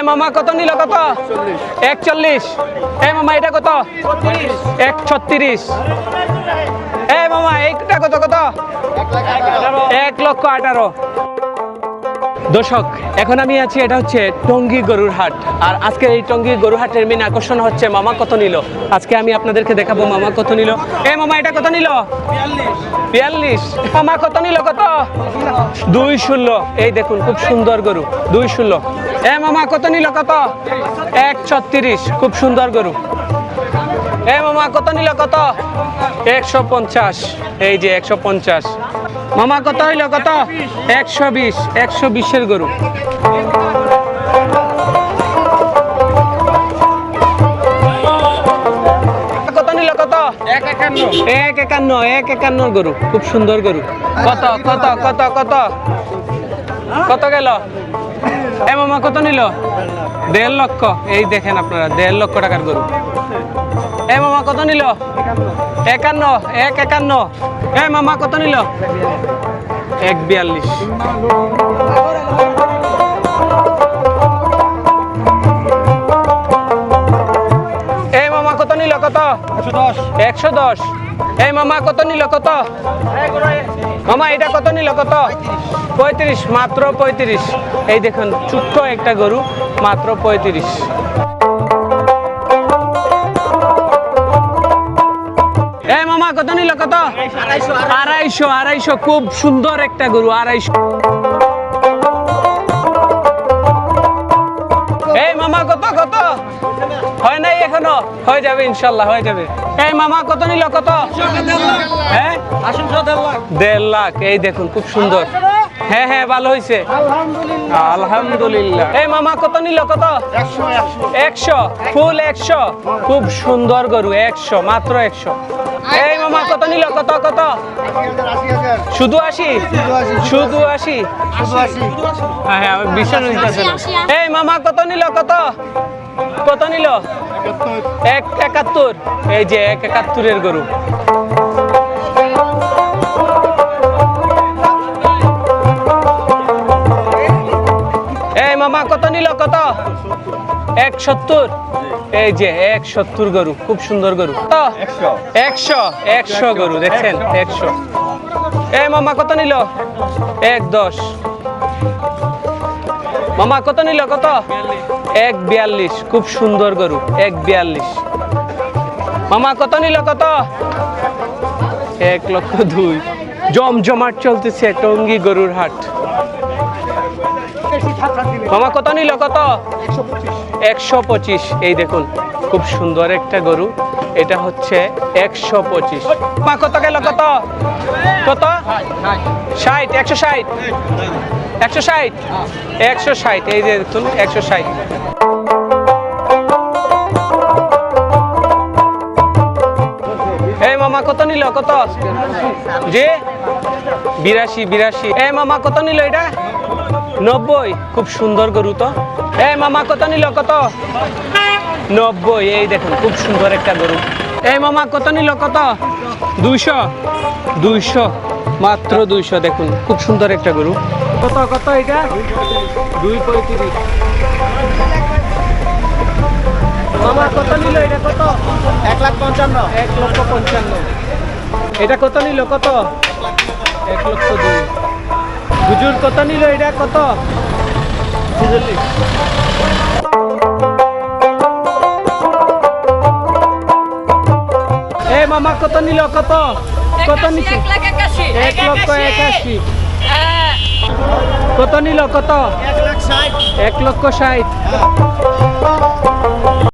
মামা কত নিল কত? 41। মামা এটা কত? 136। মামা এইটা কত কত? 1,18,000। দর্শক, এখন আমি আছি, এটা হচ্ছে টঙ্গী গরুর হাট। আর আজকে এই টঙ্গী গরুর হাটের মেন আকর্ষণ হচ্ছে মামা কত নিল। আজকে আমি আপনাদেরকে দেখাবো মামা কত নিল। মামা এটা কত নিল? 42। মামা কত নিল কত? 216। এই দেখুন খুব সুন্দর গরু, 216। মামা কত নিল কত? 136। খুব সুন্দর গরু। মামা কত নিল কত? 150। এই যে 150। মামা কত হইল কত? 120। 120-এর গরু। কত নিল কত? 151। 151 গরু, খুব সুন্দর গরু। কত কত কত কত কত গেল? মামা কত নিল? 1.5 লক্ষ। এই দেখেন আপনারা, 1.5 লক্ষ টাকার গরু। মামা কত নিল? 51। 151। মামা কত নিল? 142। মামা কত নিল কত? 110। মামা কত নিল কত? মামা এটা কত নিল কত? 35। মাত্র 35। এই দেখুন ছোট্ট একটা গরু, মাত্র 35। মামা কত নিল কত? 250। 250। খুব সুন্দর একটা গরু, 250। মামা কত কত? হয় নাই এখনো? হয়ে যাবে ইনশাল্লাহ, হয়ে যাবে। মামা কত নিল কত? 1.5 লাখ। এই দেখুন খুব সুন্দর। হ্যাঁ ভালো হয়েছে, আলহামদুলিল্লাহ। মামা কত নিল কত? 100। ফুল 100। খুব সুন্দর গরু, 100। মাত্র 100। মামা কত নিল কত কত? শুধু 80। শুধু 80। হ্যাঁ বিশ্বাস হইতেছে না। মামা কত নিল কত? কত নিল? 171। এই যে 171-এর গরু। মামা কত নিল কত? 170। এই যে 170 গরু, খুব সুন্দর গরু। 100 গরু দেখছেন, 100। মামা কত নিল? 110। মামা কত নিল কত? 142। খুব সুন্দর গরু, 142। মামা কত নিল কত? 1,02,000। জমজমাট চলতেছে টঙ্গী গরুর হাট। মামা কত নিল কত? 125। এই দেখুন খুব সুন্দর একটা গরু, এটা হচ্ছে 125। মা কত গেল কত? কত? 60। 160। 160। 160। এই যে দেখুন 160। মামা কত নিল কত? যে 82। মামা কত নিল এটা? 90। খুব সুন্দর গরু তো। মামা কত নিল কত? 90। এই দেখুন খুব সুন্দর একটা গরু। মামা কত নিল কত? 200। 200। মাত্র 200। দেখুন খুব সুন্দর একটা গরু। কত কত এটা? 235। মামা কত নিল এটা কত? 1,55,000। 1,55,000। এটা কত নিল কত? 1,02,000। হুজুর কত নিল এটা কত? 46। মামা কত নিল কত? কত নিছে? 1,81,000। কত নিল কত? 1,60,000। 1,60,000।